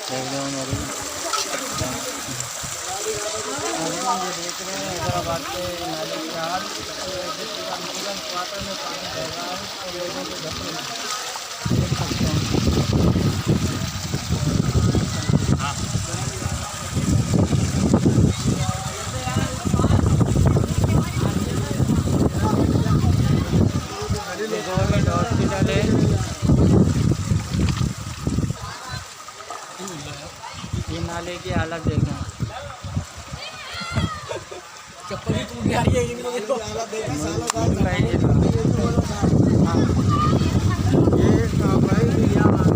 Background और ये देख रहे हैं हैदराबाद के नाले के हाल क्वार्टर में पानी बह रहा है और लोगों के घर में देख सकते हैं। ये गवर्नमेंट हॉस्पिटल है। ये नाले की हालत देखें। चप्पल भी टूट जा रही है ये भाई